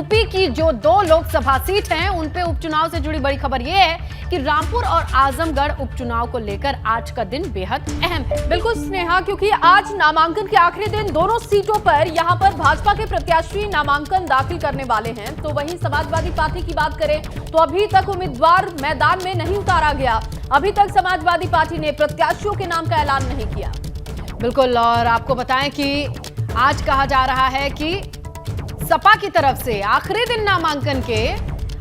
UP की जो 2 Lok Sabha seat हैं उन पे उपचुनाव से जुड़ी बड़ी खबर यह है कि रामपुर और आजमगढ़ उपचुनाव को लेकर आज का दिन बेहद अहम है। बिल्कुल स्नेहा, क्योंकि आज नामांकन के आखिरी दिन दोनों सीटों पर यहां पर भाजपा के प्रत्याशी नामांकन दाखिल करने वाले हैं। तो वहीं समाजवादी पार्टी की बात करें तो अभी तक उम्मीदवार मैदान में नहीं उतारा गया। अभी तक समाजवादी पार्टी ने प्रत्याशियों के नाम का ऐलान नहीं किया। बिल्कुल, और आपको बताएं कि आज कहा जा रहा है कि सपा की तरफ से आखिरी दिन नामांकन के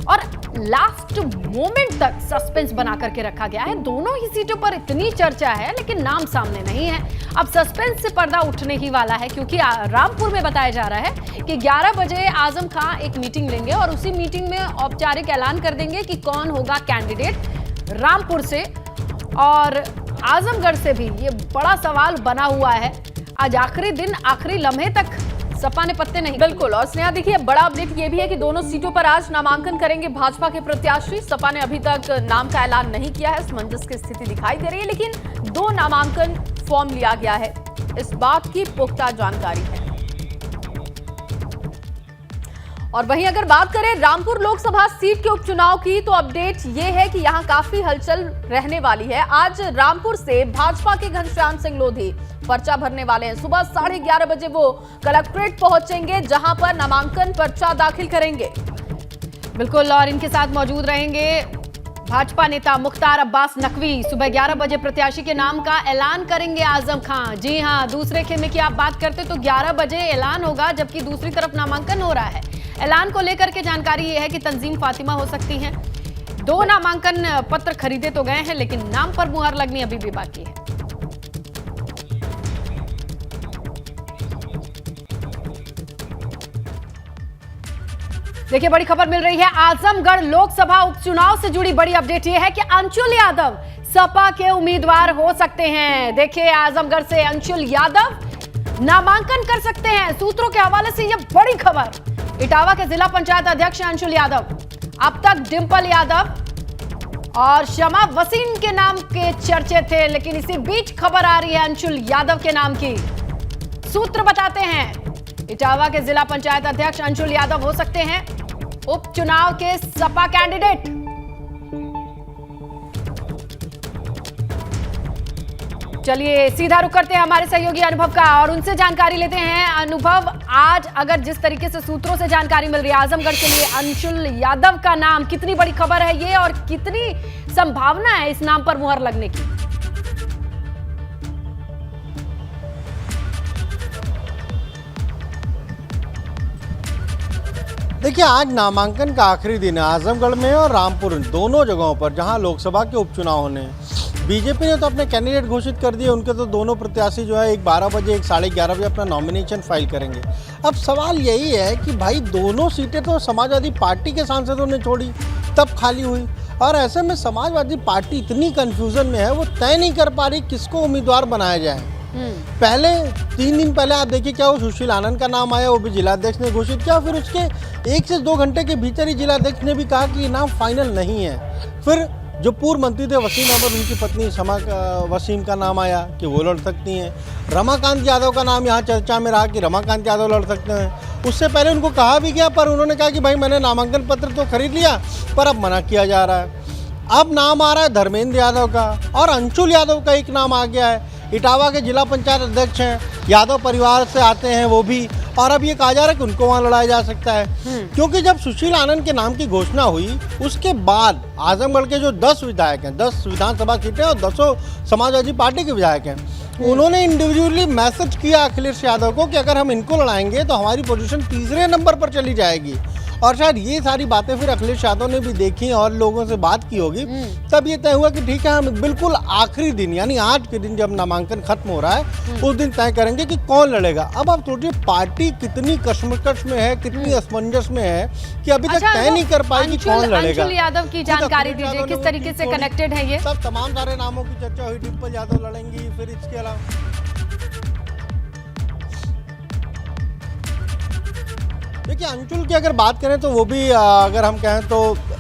और लास्ट मोमेंट तक सस्पेंस बना करके रखा गया है। दोनों ही सीटों पर इतनी चर्चा है लेकिन नाम सामने नहीं है। अब सस्पेंस से पर्दा उठने ही वाला है, क्योंकि रामपुर में बताया जा रहा है कि 11 बजे आजम खां एक मीटिंग लेंगे और उसी मीटिंग में औपचारिक ऐलान कर देंगे कि कौन होगा कैंडिडेट रामपुर से। और आजमगढ़ से भी ये बड़ा सवाल बना हुआ है। आज आखिरी दिन, आखिरी लम्हे तक सपा ने पत्ते नहीं। बिल्कुल, और स्नेहा देखिए, बड़ा अपडेट ये भी है कि दोनों सीटों पर आज नामांकन करेंगे भाजपा के प्रत्याशी। सपा ने अभी तक नाम का ऐलान नहीं किया है, असमंजस की स्थिति दिखाई दे रही है, लेकिन 2 नामांकन फॉर्म लिया गया है, इस बात की पुख्ता जानकारी है। और वहीं अगर बात करें रामपुर लोकसभा सीट के उपचुनाव की, तो अपडेट ये है कि यहां काफी हलचल रहने वाली है। आज रामपुर से भाजपा के घनश्याम सिंह लोधी पर्चा भरने वाले हैं। सुबह 11:30 बजे वो कलेक्ट्रेट पहुंचेंगे, जहां पर नामांकन पर्चा दाखिल करेंगे। बिल्कुल, और इनके साथ मौजूद रहेंगे भाजपा नेता मुख्तार अब्बास नकवी। सुबह 11 बजे प्रत्याशी के नाम का ऐलान करेंगे आजम खां। जी हां, दूसरे खेमे की आप बात करते तो 11 बजे ऐलान होगा, जबकि दूसरी तरफ नामांकन हो रहा है। ऐलान को लेकर के जानकारी यह है कि तंजीम फातिमा हो सकती हैं। 2 नामांकन पत्र खरीदे तो गए हैं, लेकिन नाम पर मुहर लगनी अभी भी बाकी है। देखिए, बड़ी खबर मिल रही है। आजमगढ़ लोकसभा उपचुनाव से जुड़ी बड़ी अपडेट यह है कि अंशुल यादव सपा के उम्मीदवार हो सकते हैं। देखिए, आजमगढ़ से अंशुल यादव नामांकन कर सकते हैं। सूत्रों के हवाले से यह बड़ी खबर। इटावा के जिला पंचायत अध्यक्ष अंशुल यादव, अब तक डिंपल यादव और शमा वसीम के नाम के चर्चे थे, लेकिन इसी बीच खबर आ रही है अंशुल यादव के नाम की। सूत्र बताते हैं इटावा के जिला पंचायत अध्यक्ष अंशुल यादव हो सकते हैं उपचुनाव के सपा कैंडिडेट। चलिए सीधा रुक करते हैं हमारे सहयोगी अनुभव का और उनसे जानकारी लेते हैं। अनुभव, आज अगर जिस तरीके से सूत्रों से जानकारी मिल रही है आजमगढ़ के लिए अंशुल यादव का नाम, कितनी बड़ी खबर है ये और कितनी संभावना है इस नाम पर मुहर लगने की? देखिए, आज नामांकन का आखिरी दिन है आजमगढ़ में और रामपुर, दोनों जगहों पर जहां लोकसभा के उपचुनाव होने। बीजेपी ने तो अपने कैंडिडेट घोषित कर दिए। उनके तो दोनों प्रत्याशी जो है एक 12 बजे, एक 11:30 बजे अपना नॉमिनेशन फाइल करेंगे। अब सवाल यही है कि भाई दोनों सीटें तो समाजवादी पार्टी के सांसदों ने छोड़ी, तब खाली हुई, और ऐसे में समाजवादी पार्टी इतनी कंफ्यूजन में है, वो तय नहीं कर पा रही किसको उम्मीदवार बनाया जाए। पहले 3 दिन पहले आप देखिए क्या वो सुशील आनंद का नाम आया, वो भी जिलाध्यक्ष ने घोषित किया। फिर उसके 1 से 2 घंटे के भीतर ही जिलाध्यक्ष ने भी कहा कि ये नाम फाइनल नहीं है। फिर जो पूर्व मंत्री थे वसीम अहमद, उनकी पत्नी शमा वसीम का नाम आया कि वो लड़ सकती हैं। रमाकांत यादव का नाम यहाँ चर्चा में रहा कि रमाकांत यादव लड़ सकते हैं। उससे पहले उनको कहा भी गया, पर उन्होंने कहा कि भाई मैंने नामांकन पत्र तो खरीद लिया, पर अब मना किया जा रहा है। अब नाम आ रहा है धर्मेंद्र यादव का और अंशुल यादव का एक नाम आ गया है। इटावा के जिला पंचायत अध्यक्ष हैं, यादव परिवार से आते हैं वो भी, और अब ये कहा जा रहा है कि उनको वहाँ लड़ाया जा सकता है। क्योंकि जब सुशील आनंद के नाम की घोषणा हुई उसके बाद आजमगढ़ के जो 10 विधायक हैं, 10 विधानसभा सीटें और 10 समाजवादी पार्टी के विधायक हैं, उन्होंने इंडिविजुअली मैसेज किया अखिलेश यादव को कि अगर हम इनको लड़ाएंगे तो हमारी पोजीशन 3रे नंबर पर चली जाएगी। और शायद ये सारी बातें फिर अखिलेश यादव ने भी देखी और लोगों से बात की होगी, तब ये तय हुआ कि ठीक है, हम बिल्कुल आखिरी दिन यानी आज के दिन जब नामांकन खत्म हो रहा है उस दिन तय करेंगे कि कौन लड़ेगा। अब आप सोचिए पार्टी कितनी कश्मकश में है, कितनी असमंजस में है कि अभी तक तय नहीं कर पाई कि कौन लड़ेगा। अंशुल यादव की जानकारी दीजिए, किस तरीके से कनेक्टेड है ये? सब तमाम सारे नामों की चर्चा हुई। डिंपल यादव लड़ेंगी, फिर इसके अलावा देखिए अंशुल की अगर बात करें तो वो भी अगर हम कहें तो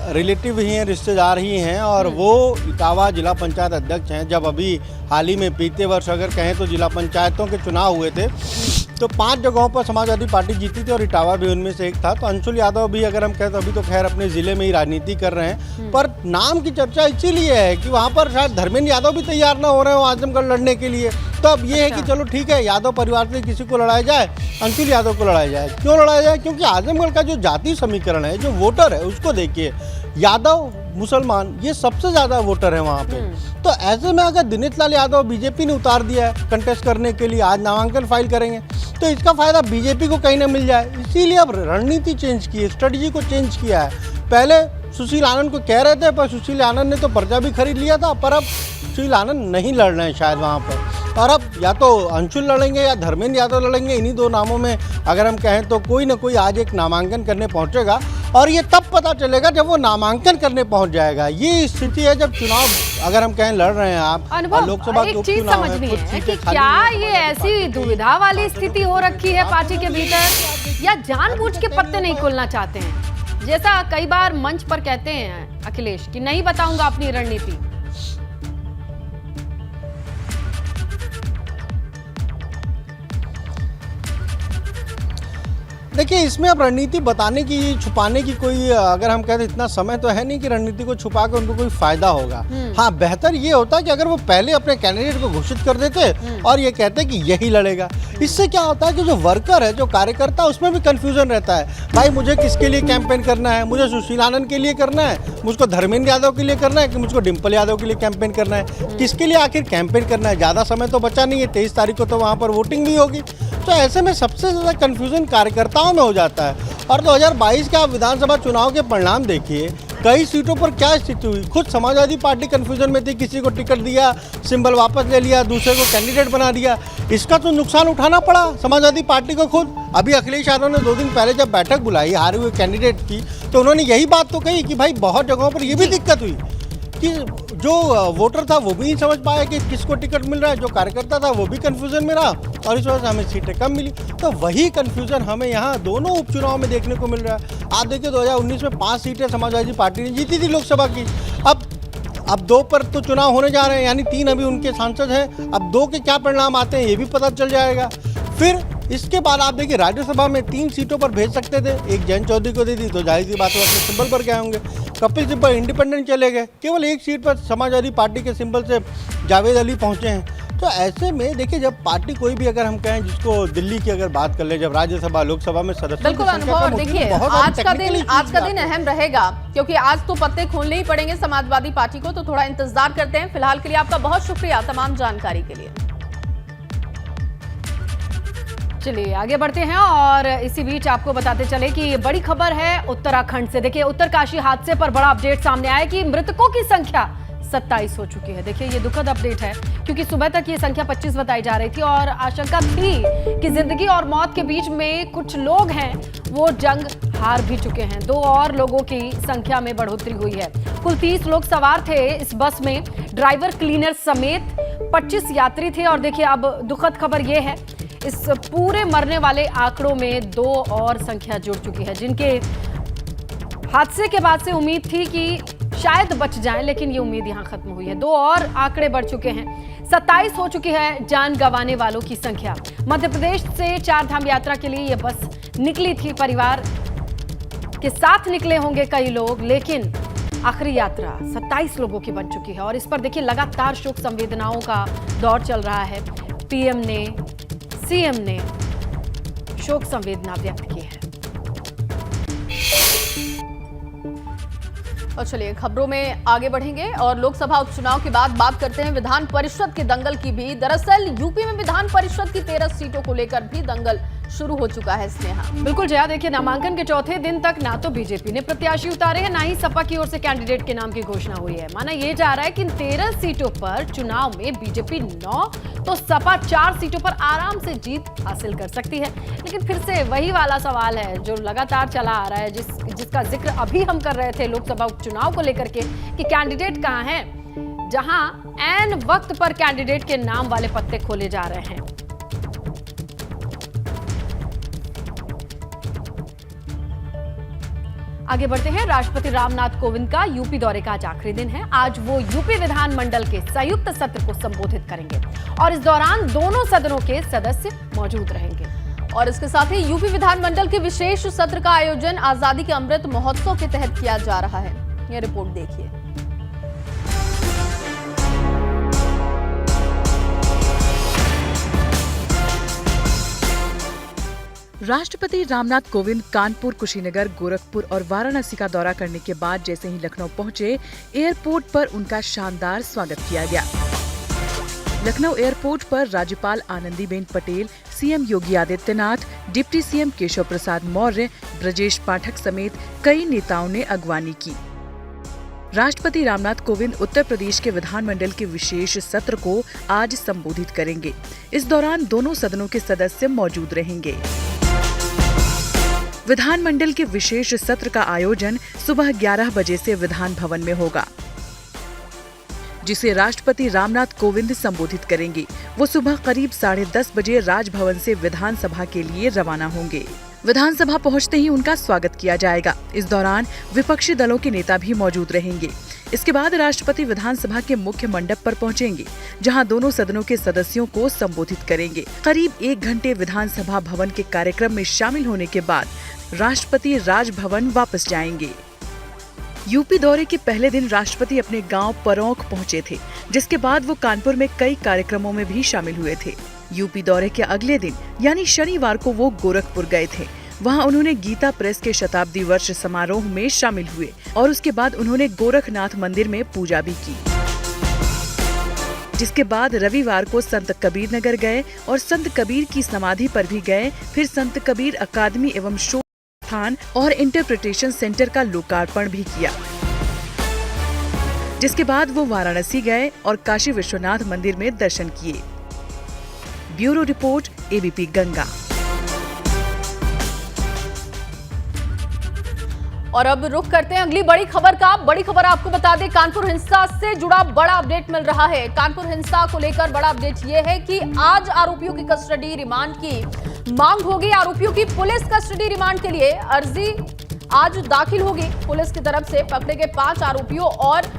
रिलेटिव ही हैं, रिश्तेदार ही हैं और वो इटावा जिला पंचायत अध्यक्ष हैं। जब अभी हाल ही में बीते वर्ष अगर कहें तो जिला पंचायतों के चुनाव हुए थे तो 5 जगहों पर समाजवादी पार्टी जीती थी और इटावा भी उनमें से एक था। तो अंशुल यादव भी अगर हम कहें तो अभी तो खैर अपने ज़िले में ही राजनीति कर रहे हैं, पर नाम की चर्चा इसीलिए है कि वहाँ पर शायद धर्मेंद्र यादव भी तैयार ना हो रहे हो आजमगढ़ लड़ने के लिए। तो अब ये है कि चलो ठीक है, यादव परिवार से किसी को लड़ाया जाए, अंशुल यादव को लड़ाया जाए। क्यों लड़ाया जाए? क्योंकि आजमगढ़ का जो जाति समीकरण है, जो वोटर है उसको देखिए, यादव मुसलमान ये सबसे ज़्यादा वोटर है वहाँ पे। तो ऐसे में अगर दिनेश लाल यादव बीजेपी ने उतार दिया है कंटेस्ट करने के लिए, आज नामांकन फाइल करेंगे, तो इसका फायदा बीजेपी को कहीं ना मिल जाए। इसीलिए अब रणनीति चेंज की है, स्ट्रेटजी को चेंज किया है। पहले सुशील आनंद को कह रहे थे, पर सुशील आनंद ने तो पर्चा भी खरीद लिया था, पर अब सुशील आनंद नहीं लड़ रहे हैं शायद वहाँ पर। और अब या तो अंशुल लड़ेंगे या धर्मेंद्र यादव लड़ेंगे। इन्हीं दो नामों में अगर हम कहें तो कोई ना कोई आज एक नामांकन करने पहुंचेगा और ये तब पता चलेगा जब वो नामांकन करने पहुंच जाएगा। ये स्थिति है जब चुनाव अगर हम कहें लड़ रहे हैं आप, अनुभव, लोकसभा के एक चीज उपचुनाव समझनी कुछ है सीटें कि खाली क्या हैं। ये ऐसी दुविधा वाली स्थिति हो रखी है पार्टी के भीतर या जानबूझ के पत्ते नहीं खोलना चाहते हैं, जैसा कई बार मंच पर कहते हैं अखिलेश कि नहीं बताऊंगा अपनी रणनीति। देखिए, इसमें अब रणनीति बताने की छुपाने की कोई अगर हम कहते इतना समय तो है नहीं कि रणनीति को छुपा कर उनको कोई फायदा होगा। हाँ, बेहतर ये होता कि अगर वो पहले अपने कैंडिडेट को घोषित कर देते और ये कहते कि यही लड़ेगा। इससे क्या होता है कि जो वर्कर है, जो कार्यकर्ता, उसमें भी कंफ्यूजन रहता है। भाई मुझे किसके लिए कैंपेन करना है? मुझे सुशील आनंद के लिए करना है, मुझको धर्मेंद्र यादव के लिए करना है कि मुझको डिम्पल यादव के लिए कैंपेन करना है? किसके लिए आखिर कैंपेन करना है? ज़्यादा समय तो बचा नहीं है, 23 तारीख को तो वहाँ पर वोटिंग भी होगी। तो ऐसे में सबसे ज़्यादा कन्फ्यूजन कार्यकर्ताओं में हो जाता है। और 2022 के आप विधानसभा चुनाव के परिणाम देखिए, कई सीटों पर क्या स्थिति हुई। खुद समाजवादी पार्टी कन्फ्यूजन में थी, किसी को टिकट दिया, सिंबल वापस ले लिया, दूसरे को कैंडिडेट बना दिया। इसका तो नुकसान उठाना पड़ा समाजवादी पार्टी को खुद। अभी अखिलेश यादव ने 2 दिन पहले जब बैठक बुलाई हारे हुए कैंडिडेट की, तो उन्होंने यही बात तो कही कि भाई बहुत जगहों पर ये भी दिक्कत हुई कि जो वोटर था वो भी नहीं समझ पाया कि किसको टिकट मिल रहा है, जो कार्यकर्ता था वो भी कंफ्यूजन में रहा और इस वजह से हमें सीटें कम मिली। तो वही कंफ्यूजन हमें यहाँ दोनों उपचुनाव में देखने को मिल रहा है। आप देखिए 2019 में 5 सीटें समाजवादी पार्टी ने जीती थी लोकसभा की। अब 2 पर तो चुनाव होने जा रहे हैं, यानी 3 अभी उनके सांसद हैं। अब 2 के क्या परिणाम आते हैं ये भी पता चल जाएगा। फिर इसके बाद आप देखिए राज्यसभा में 3 सीटों पर भेज सकते थे, एक जयंत चौधरी को दे दी तो जाहिर सी बात है अपने सिंबल पर गए होंगे। कपिल सिब्बल इंडिपेंडेंट चले गए, केवल 1 सीट पर समाजवादी पार्टी के सिंबल से जावेद अली पहुंचे हैं। तो ऐसे में देखिए, जब पार्टी कोई भी अगर हम कहें, जिसको दिल्ली की अगर बात कर ले, जब राज्यसभा लोकसभा में सदस्यों बिल्कुल अनुभव, देखिए आज का दिन अहम रहेगा क्योंकि आज तो पत्ते खोलने ही पड़ेंगे समाजवादी पार्टी को। तो थोड़ा इंतजार करते हैं। फिलहाल के लिए आपका बहुत शुक्रिया तमाम जानकारी के लिए। चलिए आगे बढ़ते हैं और इसी बीच आपको बताते चले कि बड़ी खबर है उत्तराखंड से। देखिए, उत्तरकाशी हादसे पर बड़ा अपडेट सामने आया कि मृतकों की संख्या 27 हो चुकी है। देखिए, ये दुखद अपडेट है क्योंकि सुबह तक ये संख्या 25 बताई जा रही थी और आशंका थी कि जिंदगी और मौत के बीच में कुछ लोग हैं वो जंग हार भी चुके हैं। 2 और लोगों की संख्या में बढ़ोतरी हुई है। कुल 30 लोग सवार थे इस बस में, ड्राइवर, क्लीनर समेत 25 यात्री थे। और देखिए, अब दुखद खबर ये है, इस पूरे मरने वाले आंकड़ों में 2 और संख्या जुड़ चुकी है, जिनके हादसे के बाद से उम्मीद थी कि शायद बच जाएं, लेकिन ये उम्मीद यहां खत्म हुई है। 2 और आंकड़े बढ़ चुके हैं, 27 हो चुकी है जान गंवाने वालों की संख्या। मध्य प्रदेश से 4 धाम यात्रा के लिए ये बस निकली थी, परिवार के साथ निकले होंगे कई लोग, लेकिन आखिरी यात्रा 27 लोगों की बन चुकी है। और इस पर देखिए लगातार शोक संवेदनाओं का दौर चल रहा है। पीएम ने, सीएम ने शोक संवेदना व्यक्त की है। और चलिए खबरों में आगे बढ़ेंगे और लोकसभा उपचुनाव के बाद बात करते हैं विधान परिषद के दंगल की भी। दरअसल यूपी में विधान परिषद की 13 सीटों को लेकर भी दंगल शुरू हो चुका है स्नेहा। बिल्कुल जया, देखिए नामांकन के चौथे दिन तक ना तो बीजेपी ने प्रत्याशी उतारे हैं, ना ही सपा की ओर से कैंडिडेट के नाम की घोषणा हुई है। माना यह जा रहा है कि इन 13 सीटों पर चुनाव में बीजेपी 9 तो सपा 4 सीटों पर आराम से जीत हासिल कर सकती है। लेकिन फिर से वही वाला सवाल है जो लगातार चला आ रहा है, जिसका जिक्र अभी हम कर रहे थे लोकसभा उपचुनाव को लेकर के, कि कैंडिडेट कहां हैं, जहां ऐन वक्त पर कैंडिडेट के नाम वाले पत्ते खोले जा रहे हैं। आगे बढ़ते हैं। राष्ट्रपति रामनाथ कोविंद का यूपी दौरे का आज आखिरी दिन है। आज वो यूपी विधानमंडल के संयुक्त सत्र को संबोधित करेंगे और इस दौरान दोनों सदनों के सदस्य मौजूद रहेंगे। और इसके साथ ही यूपी विधानमंडल के विशेष सत्र का आयोजन आजादी के अमृत महोत्सव के तहत किया जा रहा है। यह रिपोर्ट देखिए। राष्ट्रपति रामनाथ कोविंद कानपुर, कुशीनगर, गोरखपुर और वाराणसी का दौरा करने के बाद जैसे ही लखनऊ पहुंचे, एयरपोर्ट पर उनका शानदार स्वागत किया गया। लखनऊ एयरपोर्ट पर राज्यपाल Anandiben Patel, CM Yogi Adityanath, deputy CM Keshav Prasad Maurya, Brajesh Pathak समेत कई नेताओं ने अगवानी की। राष्ट्रपति रामनाथ कोविंद उत्तर प्रदेश के विधानमंडल के विशेष सत्र को आज संबोधित करेंगे। इस दौरान दोनों सदनों के सदस्य मौजूद रहेंगे। विधानमंडल के विशेष सत्र का आयोजन सुबह 11 बजे से विधान भवन में होगा, जिसे राष्ट्रपति रामनाथ कोविंद संबोधित करेंगे। वो सुबह करीब 10:30 बजे राजभवन से विधानसभा के लिए रवाना होंगे। विधानसभा पहुंचते ही उनका स्वागत किया जाएगा। इस दौरान विपक्षी दलों के नेता भी मौजूद रहेंगे। इसके बाद राष्ट्रपति विधानसभा के मुख्य मंडप पर पहुंचेंगे, जहां दोनों सदनों के सदस्यों को संबोधित करेंगे। करीब 1 घंटे विधानसभा भवन के कार्यक्रम में शामिल होने के बाद राष्ट्रपति राजभवन वापस जाएंगे। यूपी दौरे के पहले दिन राष्ट्रपति अपने गांव परौंख पहुंचे थे, जिसके बाद वो कानपुर में कई कार्यक्रमों में भी शामिल हुए थे। यूपी दौरे के अगले दिन यानी शनिवार को वो गोरखपुर गए थे। वहां उन्होंने गीता प्रेस के शताब्दी वर्ष समारोह में शामिल हुए और उसके बाद उन्होंने गोरखनाथ मंदिर में पूजा भी की। जिसके बाद रविवार को संत कबीर नगर गए और संत कबीर की समाधि पर भी गए। फिर संत कबीर अकादमी एवं शोध स्थान और इंटरप्रिटेशन सेंटर का लोकार्पण भी किया। जिसके बाद वो वाराणसी गए और काशी विश्वनाथ मंदिर में दर्शन किए। Bureau report, ABP Ganga. और अब रुख करते हैं अगली बड़ी खबर का। बड़ी खबर आपको बता दें, कानपुर हिंसा से जुड़ा बड़ा अपडेट मिल रहा है। कानपुर हिंसा को लेकर बड़ा अपडेट ये है कि आज आरोपियों की कस्टडी रिमांड की मांग होगी। आरोपियों की पुलिस कस्टडी रिमांड के लिए अर्जी आज दाखिल होगी। पुलिस की तरफ से पकड़े गए 5 आरोपियों और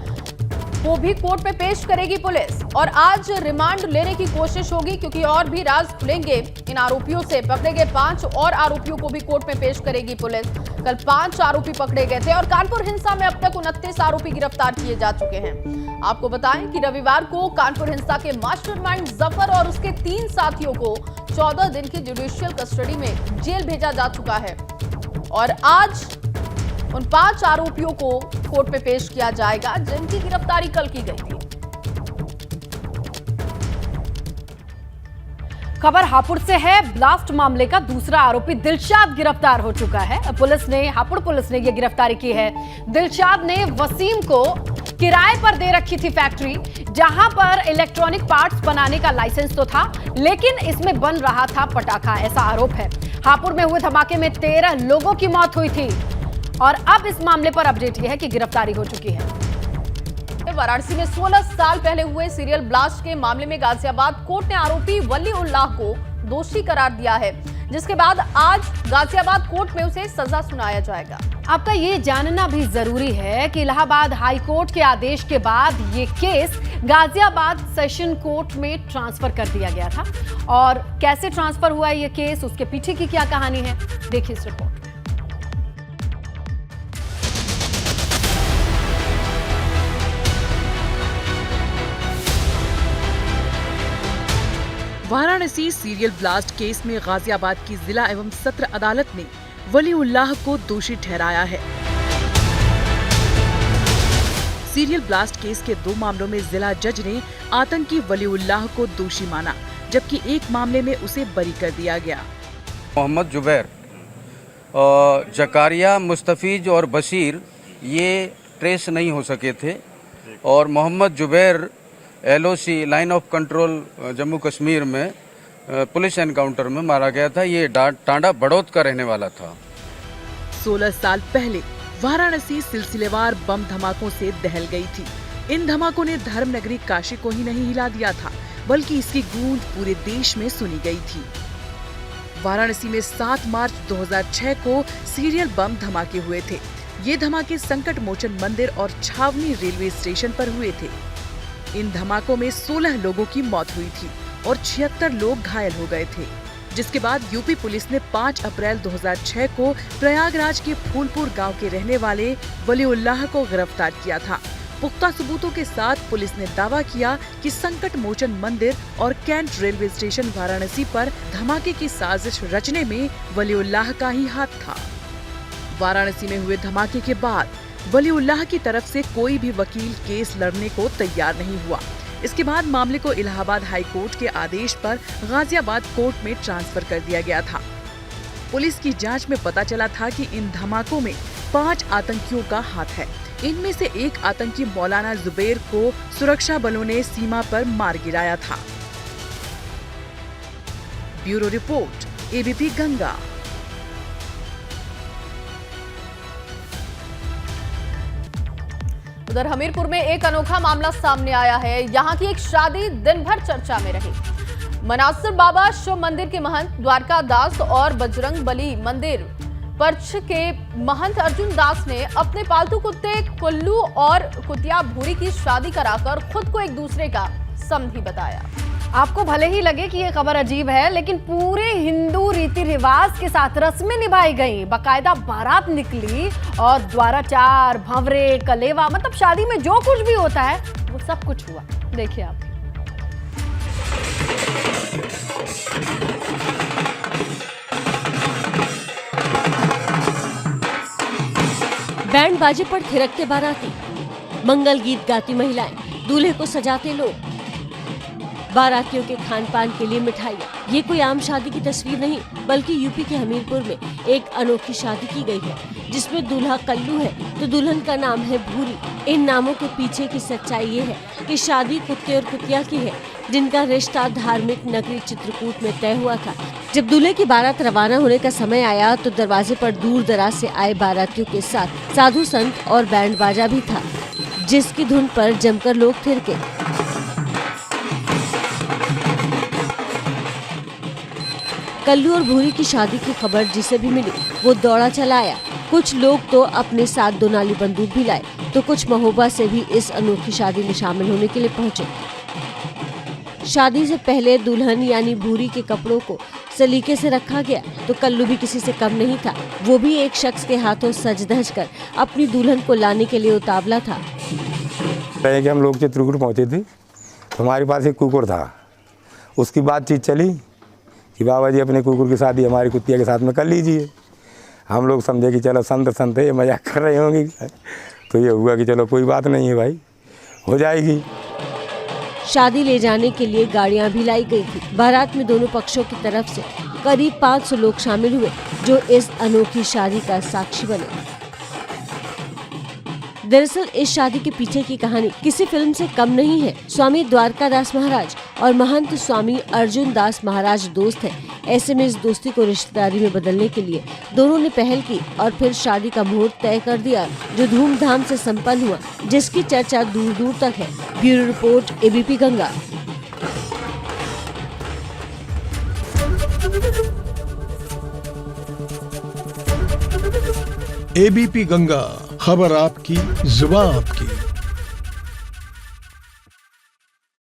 को भी कोर्ट में पेश करेगी पुलिस। और आज रिमांड लेने की कोशिश होगी, क्योंकि और भी राज खुलेंगे इन आरोपियों से। पकड़े गए 5 और आरोपियों को भी कोर्ट में पेश करेगी पुलिस। कल 5 आरोपी पकड़े गए थे और कानपुर हिंसा में अब तक 29 आरोपी गिरफ्तार किए जा चुके हैं। आपको बताएं कि रविवार को कानपुर हिंसा के मास्टरमाइंड जफर और उसके 3 साथियों को 14 दिन की जुडिशियल कस्टडी में जेल भेजा जा चुका है और आज उन 5 आरोपियों को कोर्ट में पेश किया जाएगा, जिनकी गिरफ्तारी कल की गई थी। खबर हापुड़ से है। ब्लास्ट मामले का दूसरा आरोपी दिलशाद गिरफ्तार हो चुका है। हापुड़ पुलिस ने यह गिरफ्तारी की है। दिलशाद ने वसीम को किराए पर दे रखी थी फैक्ट्री, जहां पर इलेक्ट्रॉनिक पार्ट्स बनाने का लाइसेंस तो था, लेकिन इसमें बन रहा था पटाखा, ऐसा आरोप है। हापुड़ में हुए धमाके में 13 लोगों की मौत हुई थी और अब इस मामले पर अपडेट यह है कि गिरफ्तारी हो चुकी है। वाराणसी में 16 साल पहले हुए सीरियल ब्लास्ट के मामले में गाजियाबाद कोर्ट ने आरोपी वली-उल्लाह को दोषी करार दिया है, जिसके बाद आज गाजियाबाद कोर्ट में उसे सजा सुनाया जाएगा। आपका ये जानना भी जरूरी है कि इलाहाबाद हाई कोर्ट के आदेश के बाद ये केस गाजियाबाद सेशन कोर्ट में ट्रांसफर कर दिया गया था और कैसे ट्रांसफर हुआ ये केस, उसके पीछे की क्या कहानी है, देखिए इस report. Varanasi serial blast case में गाजियाबाद की जिला एवं सत्र अदालत ने वली-उल्लाह को दोषी ठहराया है। सीरियल ब्लास्ट केस के 2 मामलों में जिला जज ने आतंकी वली-उल्लाह को दोषी माना, जबकि एक मामले में उसे बरी कर दिया गया। मोहम्मद जुबैर, जकारिया, मुस्तफीज और बशीर ये ट्रेस नहीं हो सके थे और Mohammad Zubair LOC line of control Jammu Kashmir में पुलिस एनकाउंटर में मारा गया था। ये टांडा बड़ौत का रहने वाला था। 16 साल पहले वाराणसी सिलसिलेवार बम धमाकों से दहल गई थी। इन धमाकों ने धर्मनगरी काशी को ही नहीं हिला दिया था, बल्कि इसकी गूंज पूरे देश में सुनी गई थी। वाराणसी में 7 मार्च 2006 को सीरियल बम धमाके हुए थे, ये धमाके संकट मोचन मंदिर और छावनी रेलवे स्टेशन पर हुए थे। इन धमाकों में 16 लोगों की मौत हुई थी और 76 लोग घायल हो गए थे, जिसके बाद यूपी पुलिस ने 5 अप्रैल 2006 को प्रयागराज के फूलपुर गांव के रहने वाले वलीउल्लाह को गिरफ्तार किया था। पुख्ता सबूतों के साथ पुलिस ने दावा किया कि संकट मोचन मंदिर और कैंट रेलवे स्टेशन वाराणसी पर धमाके की साजिश रचने में वलीउल्लाह का ही हाथ था। वाराणसी में हुए धमाके के बाद वलीउल्लाह की तरफ से कोई भी वकील केस लड़ने को तैयार नहीं हुआ। इसके बाद मामले को इलाहाबाद हाई कोर्ट के आदेश पर गाजियाबाद कोर्ट में ट्रांसफर कर दिया गया था। पुलिस की जांच में पता चला था कि इन धमाकों में 5 आतंकियों का हाथ है। इनमें से एक आतंकी मौलाना जुबैर को सुरक्षा बलों ने सीमा पर मार गिराया था। Bureau report, ABP Ganga. उधर हमीरपुर में एक अनोखा मामला सामने आया है। यहाँ की एक शादी दिन भर चर्चा में रही। मनासर बाबा शिव मंदिर के महंत द्वारका दास और बजरंग बली मंदिर पर्च के महंत अर्जुन दास ने अपने पालतू कुत्ते कुल्लू और कुतिया भूरी की शादी कराकर खुद को एक दूसरे का समधी बताया। आपको भले ही लगे कि ये खबर अजीब है, लेकिन पूरे हिंदू रीति रिवाज के साथ रस्में निभाई गई। बाकायदा बारात निकली और द्वाराचार, भंवरे, कलेवा, मतलब शादी में जो कुछ भी होता है वो सब कुछ हुआ। देखिए आप। बैंड बाजे पर थिरकते बाराती, मंगल गीत गाती महिलाएं, दूल्हे को सजाते लोग, बारातियों के खान पान के लिए मिठाइयाँ। ये कोई आम शादी की तस्वीर नहीं, बल्कि यूपी के हमीरपुर में एक अनोखी शादी की गई है, जिसमें दूल्हा कल्लू है तो दुल्हन का नाम है भूरी। इन नामों के पीछे की सच्चाई ये है कि शादी कुत्ते और कुतिया की है, जिनका रिश्ता धार्मिक नगरी चित्रकूट में तय हुआ था। जब दूल्हे की बारात रवाना होने का समय आया तो दरवाजे पर दूर दराज से आए बारातियों के साथ साधु संत और बैंड बाजा भी था, जिसकी धुन पर जमकर लोग थिरके। कल्लू और भूरी की शादी की खबर जिसे भी मिली वो दौड़ा चला आया। कुछ लोग तो अपने साथ 2 नाली बंदूक भी लाए, तो कुछ महोबा से भी इस अनोखी शादी में शामिल होने के लिए पहुंचे। शादी से पहले दुल्हन यानी भूरी के कपड़ों को सलीके से रखा गया, तो कल्लू भी किसी से कम नहीं था। वो भी एक शख्स के हाथों सज धज कर अपनी दुल्हन को लाने के लिए उतावला था। कि हम लोग चित्रकूट पहुंचे थे, हमारे पास एक कुकुर था। उसकी बातचीत चली कि बाबा जी अपने कुकुर की शादी हमारी कुतिया के साथ में कर लीजिए। हम लोग समझे कि चलो संत ये मजाक कर रहे होंगे, तो ये हुआ कि चलो कोई बात नहीं है भाई, हो जाएगी। शादी ले जाने के लिए गाड़ियां भी लाई गई थी। बारात में दोनों पक्षों की तरफ से करीब 500 लोग शामिल हुए, जो इस अनोखी शादी का साक्षी बने। दरअसल इस शादी के पीछे की कहानी किसी फिल्म से कम नहीं है। स्वामी द्वारका दास महाराज और महंत स्वामी अर्जुन दास महाराज दोस्त हैं। ऐसे में इस दोस्ती को रिश्तेदारी में बदलने के लिए दोनों ने पहल की और फिर शादी का मुहूर्त तय कर दिया, जो धूमधाम से संपन्न हुआ, जिसकी चर्चा दूर दूर तक है। Bureau report, ABP Ganga. ABP Ganga, खबर आपकी, जुबान आपकी।